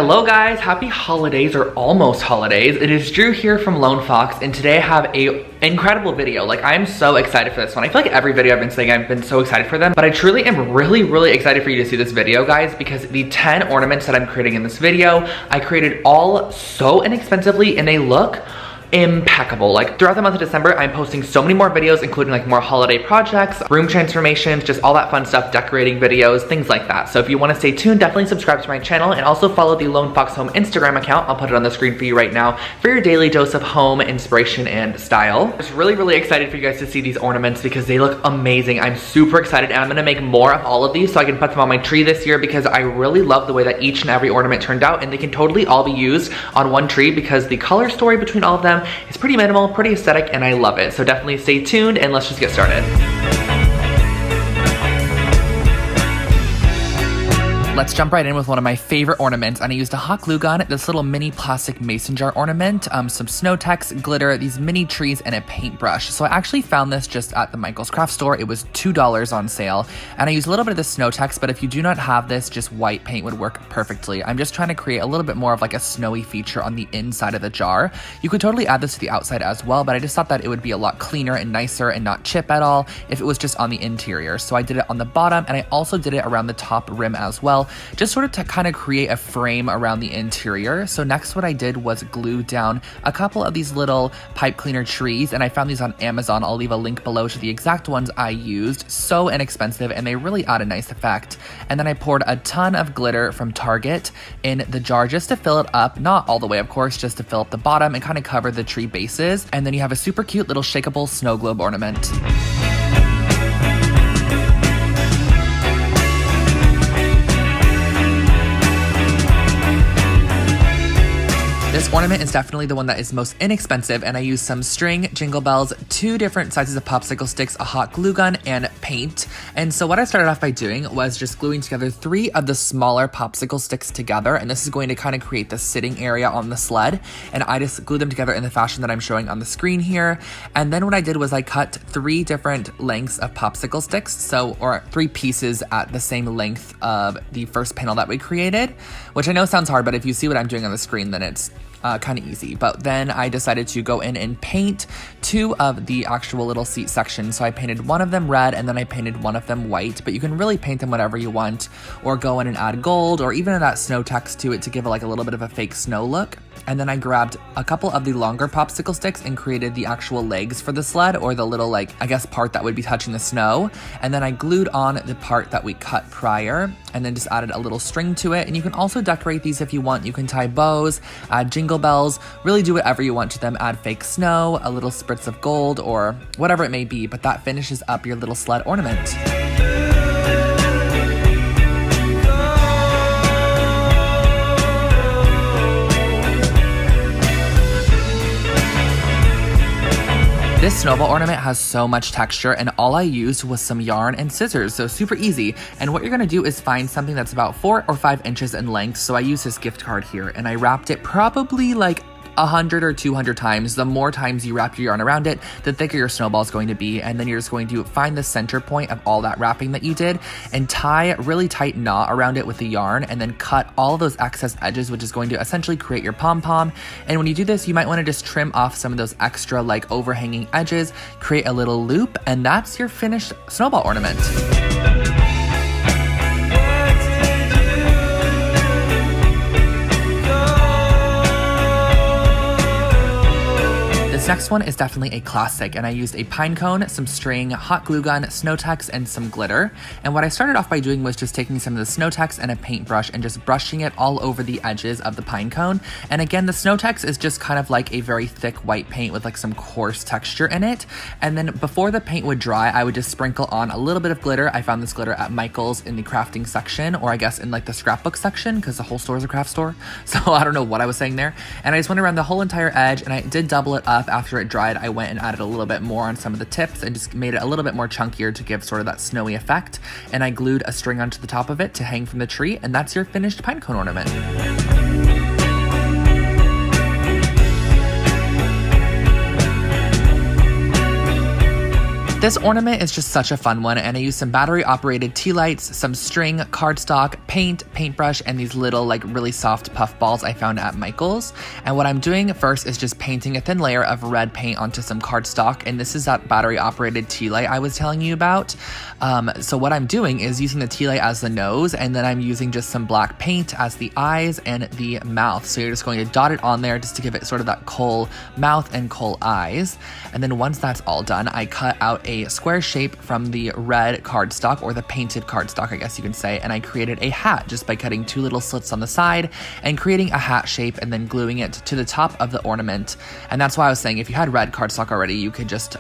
Hello guys, happy holidays or almost holidays. It is Drew here from Lone Fox, and today I have a incredible video. Like, I'm so excited for this one. I feel like every video I've been saying I've been so excited for them, but I truly am really excited for you to see this video, guys, because the 10 ornaments that I'm creating in this video, I created all so inexpensively, and they look impeccable. Like, throughout the month of December, I'm posting so many more videos, including like more holiday projects, room transformations, just all that fun stuff, decorating videos, things like that. So if you want to stay tuned, definitely subscribe to my channel and also follow the Lone Fox Home Instagram account. I'll put it on the screen for you right now for your daily dose of home inspiration and style. I'm just really excited for you guys to see these ornaments because they look amazing. I'm super excited, and I'm gonna make more of all of these so I can put them on my tree this year because I really love the way that each and every ornament turned out, and they can totally all be used on one tree because the color story between all of them is pretty minimal, pretty aesthetic, and I love it. So definitely stay tuned and let's just get started. Let's jump right in with one of my favorite ornaments, and I used a hot glue gun, this little mini plastic mason jar ornament, some snow text, glitter, these mini trees, and a paintbrush. So I actually found this just at the Michael's craft store. It was $2 on sale, and I used a little bit of the snow text, but if you do not have this, just white paint would work perfectly. I'm just trying to create a little bit more of like a snowy feature on the inside of the jar. You could totally add this to the outside as well, but I just thought that it would be a lot cleaner and nicer and not chip at all if it was just on the interior. So I did it on the bottom, and I also did it around the top rim as well, just sort of to kind of create a frame around the interior. So next what I did was glue down a couple of these little pipe cleaner trees, and I found these on Amazon. I'll leave a link below to the exact ones I used. So inexpensive, and they really add a nice effect. And then I poured a ton of glitter from Target in the jar just to fill it up, not all the way of course, just to fill up the bottom and kind of cover the tree bases. And then you have a super cute little shakeable snow globe ornament. This ornament is definitely the one that is most inexpensive, and I used some string, jingle bells, 2 different sizes of popsicle sticks, a hot glue gun, and paint. And so what I started off by doing was just gluing together 3 of the smaller popsicle sticks together, and this is going to kind of create the sitting area on the sled. And I just glued them together in the fashion that I'm showing on the screen here. And then what I did was I cut 3 different lengths of popsicle sticks, or 3 pieces at the same length of the first panel that we created, which I know sounds hard, but if you see what I'm doing on the screen, then it's kind of easy. But then I decided to go in and paint 2 of the actual little seat sections. So I painted one of them red, and then I painted one of them white, but you can really paint them whatever you want, or go in and add gold, or even that snow text to it to give it like a little bit of a fake snow look. And then I grabbed a couple of the longer popsicle sticks and created the actual legs for the sled, or the little, like, I guess part that would be touching the snow. And then I glued on the part that we cut prior, and then just added a little string to it. And you can also decorate these if you want. You can tie bows, add jingle bells, really do whatever you want to them. Add fake snow, a little spritz of gold, or whatever it may be, but that finishes up your little sled ornament. This snowball ornament has so much texture, and all I used was some yarn and scissors, so super easy. And what you're gonna do is find something that's about 4 or 5 inches in length. So I used this gift card here, and I wrapped it probably like 100 or 200 times. The more times you wrap your yarn around it, the thicker your snowball is going to be. And then you're just going to find the center point of all that wrapping that you did and tie a really tight knot around it with the yarn, and then cut all those excess edges, which is going to essentially create your pom-pom. And when you do this, you might want to just trim off some of those extra like overhanging edges, create a little loop, and that's your finished snowball ornament. This next one is definitely a classic, and I used a pine cone, some string, hot glue gun, snow text, and some glitter. And what I started off by doing was just taking some of the snow text and a paintbrush and just brushing it all over the edges of the pine cone. And again, the snow text is just kind of like a very thick white paint with like some coarse texture in it. And then before the paint would dry, I would just sprinkle on a little bit of glitter. I found this glitter at Michael's in the crafting section, or I guess in like the scrapbook section, because the whole store is a craft store. So I don't know what I was saying there. And I just went around the whole entire edge, and I did double it up. After it dried, I went and added a little bit more on some of the tips and just made it a little bit more chunkier to give sort of that snowy effect. And I glued a string onto the top of it to hang from the tree, and that's your finished pine cone ornament. This ornament is just such a fun one, and I used some battery operated tea lights, some string, cardstock, paint, paintbrush, and these little like really soft puff balls I found at Michael's. And what I'm doing first is just painting a thin layer of red paint onto some cardstock, and this is that battery operated tea light I was telling you about. So what I'm doing is using the tea light as the nose, and then I'm using just some black paint as the eyes and the mouth. So you're just going to dot it on there just to give it sort of that coal mouth and coal eyes. And then once that's all done, I cut out a square shape from the red cardstock, or the painted cardstock, I guess you can say, and I created a hat just by cutting 2 little slits on the side and creating a hat shape and then gluing it to the top of the ornament. And that's why I was saying if you had red cardstock already, you could just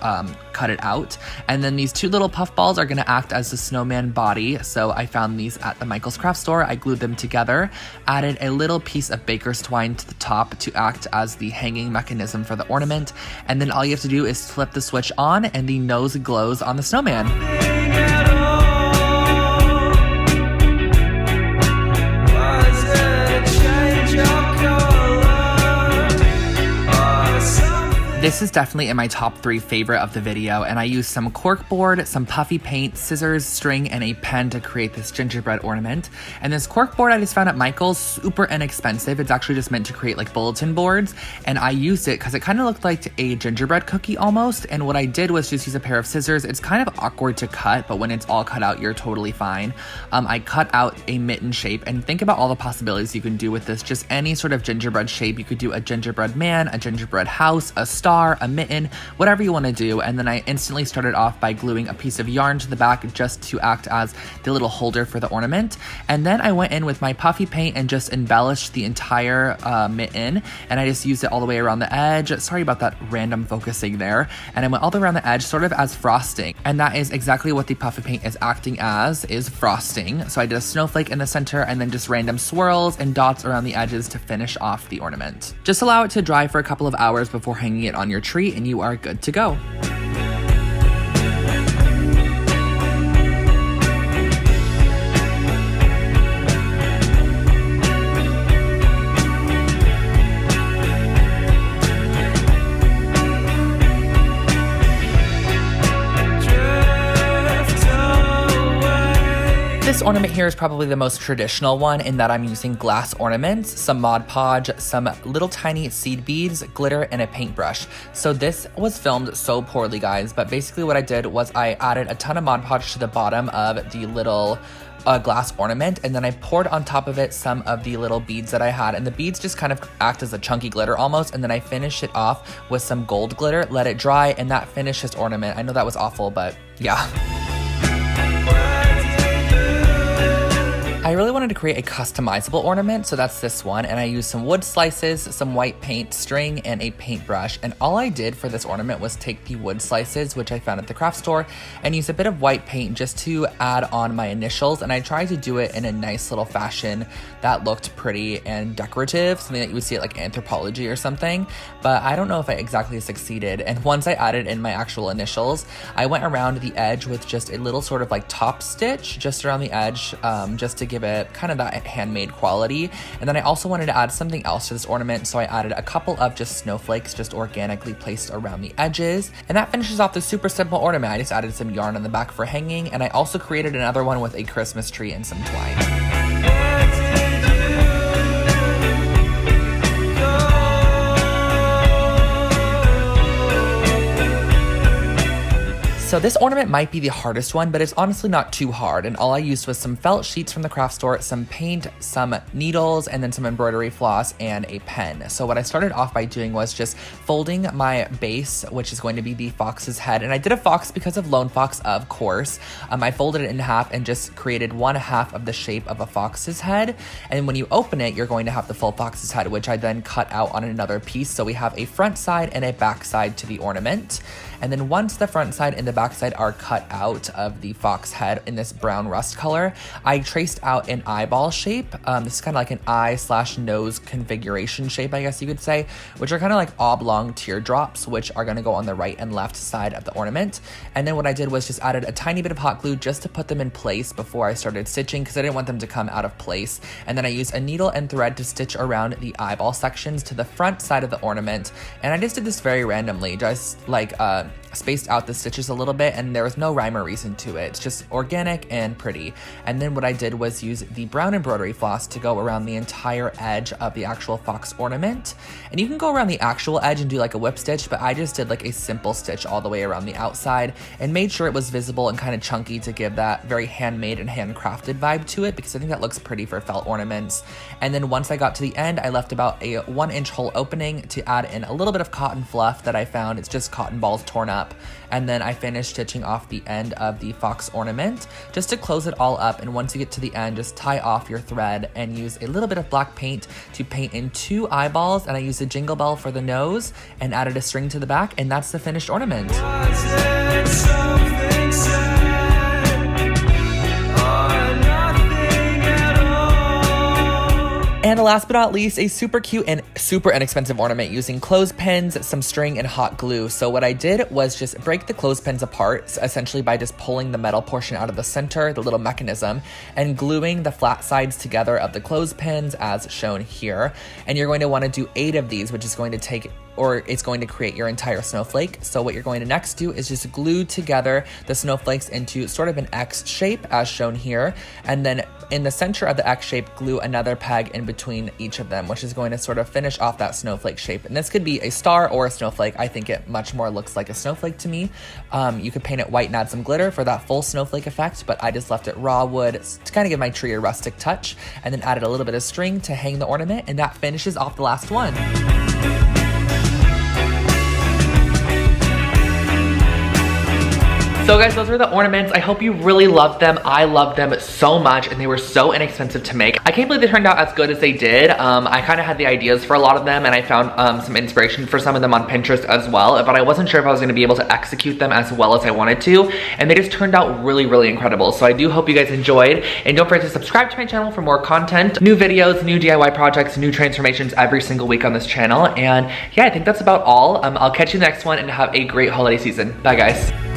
cut it out. And then these 2 little puff balls are going to act as the snowman body. So I found these at the Michael's craft store. I glued them together, added a little piece of baker's twine to the top to act as the hanging mechanism for the ornament. And then all you have to do is flip the switch on and the nose glows on the snowman. This is definitely in my top 3 favorite of the video, and I used some cork board, some puffy paint, scissors, string, and a pen to create this gingerbread ornament. And this cork board I just found at Michael's, super inexpensive. It's actually just meant to create like bulletin boards, and I used it because it kind of looked like a gingerbread cookie almost. And what I did was just use a pair of scissors. It's kind of awkward to cut, but when it's all cut out, you're totally fine. I cut out a mitten shape, and think about all the possibilities you can do with this. Just any sort of gingerbread shape. You could do a gingerbread man, a gingerbread house, a star, a mitten, whatever you want to do. And then I instantly started off by gluing a piece of yarn to the back just to act as the little holder for the ornament. And then I went in with my puffy paint and just embellished the entire mitten, and I just used it all the way around the edge. Sorry about that random focusing there. And I went all the way around the edge sort of as frosting, and that is exactly what the puffy paint is acting as, is frosting. So I did a snowflake in the center and then just random swirls and dots around the edges to finish off the ornament. Just allow it to dry for a couple of hours before hanging it on your tree and you are good to go. This ornament here is probably the most traditional one in that I'm using glass ornaments, some Mod Podge, some little tiny seed beads, glitter, and a paintbrush. So this was filmed so poorly, guys, but basically what I did was I added a ton of Mod Podge to the bottom of the little glass ornament, and then I poured on top of it some of the little beads that I had, and the beads just kind of act as a chunky glitter almost, and then I finished it off with some gold glitter, let it dry, and that finished this ornament. I know that was awful, but yeah. I really wanted to create a customizable ornament, so that's this one, and I used some wood slices, some white paint, string, and a paintbrush. And all I did for this ornament was take the wood slices, which I found at the craft store, and use a bit of white paint just to add on my initials. And I tried to do it in a nice little fashion that looked pretty and decorative, something that you would see at like Anthropology or something, but I don't know if I exactly succeeded. And once I added in my actual initials, I went around the edge with just a little sort of like top stitch just around the edge, just to give it kind of that handmade quality. And then I also wanted to add something else to this ornament, so I added a couple of just snowflakes just organically placed around the edges. And that finishes off the super simple ornament. I just added some yarn on the back for hanging, and I also created another one with a Christmas tree and some twine. So this ornament might be the hardest one, but it's honestly not too hard. And all I used was some felt sheets from the craft store, some paint, some needles, and then some embroidery floss and a pen. So what I started off by doing was just folding my base, which is going to be the fox's head. And I did a fox because of Lone Fox, of course. I folded it in half and just created 1/2 of the shape of a fox's head. And when you open it, you're going to have the full fox's head, which I then cut out on another piece. So we have a front side and a back side to the ornament. And then once the front side and the back side are cut out of the fox head in this brown rust color, I traced out an eyeball shape. This is kind of like an eye/nose configuration shape, I guess you could say, which are kind of like oblong teardrops, which are gonna go on the right and left side of the ornament. And then what I did was just added a tiny bit of hot glue just to put them in place before I started stitching, because I didn't want them to come out of place. And then I used a needle and thread to stitch around the eyeball sections to the front side of the ornament. And I just did this very randomly, just like spaced out the stitches a little bit, and there was no rhyme or reason to it. It's just organic and pretty. And then what I did was use the brown embroidery floss to go around the entire edge of the actual fox ornament. And you can go around the actual edge and do like a whip stitch, but I just did like a simple stitch all the way around the outside and made sure it was visible and kind of chunky to give that very handmade and handcrafted vibe to it, because I think that looks pretty for felt ornaments. And then once I got to the end, I left about a 1-inch hole opening to add in a little bit of cotton fluff that I found. It's just cotton balls torn up. And then I finished stitching off the end of the fox ornament just to close it all up. And once you get to the end, just tie off your thread and use a little bit of black paint to paint in 2 eyeballs. And I used a jingle bell for the nose and added a string to the back, and that's the finished ornament. And last but not least, a super cute and super inexpensive ornament using clothespins, some string, and hot glue. So what I did was just break the clothespins apart, essentially by just pulling the metal portion out of the center, the little mechanism, and gluing the flat sides together of the clothespins as shown here. And you're going to want to do 8 of these, which is going to take, or it's going to create your entire snowflake. So what you're going to next do is just glue together the snowflakes into sort of an X shape as shown here. And then in the center of the X shape, glue another peg in between each of them, which is going to sort of finish off that snowflake shape. And this could be a star or a snowflake. I think it much more looks like a snowflake to me. You could paint it white and add some glitter for that full snowflake effect, but I just left it raw wood to kind of give my tree a rustic touch, and then added a little bit of string to hang the ornament, and that finishes off the last one. So guys, those were the ornaments. I hope you really loved them. I loved them so much, and they were so inexpensive to make. I can't believe they turned out as good as they did. I kind of had the ideas for a lot of them, and I found some inspiration for some of them on Pinterest as well, but I wasn't sure if I was gonna be able to execute them as well as I wanted to, and they just turned out really, really incredible. So I do hope you guys enjoyed, and don't forget to subscribe to my channel for more content, new videos, new DIY projects, new transformations every single week on this channel. And yeah, I think that's about all. I'll catch you in the next one, and have a great holiday season. Bye guys.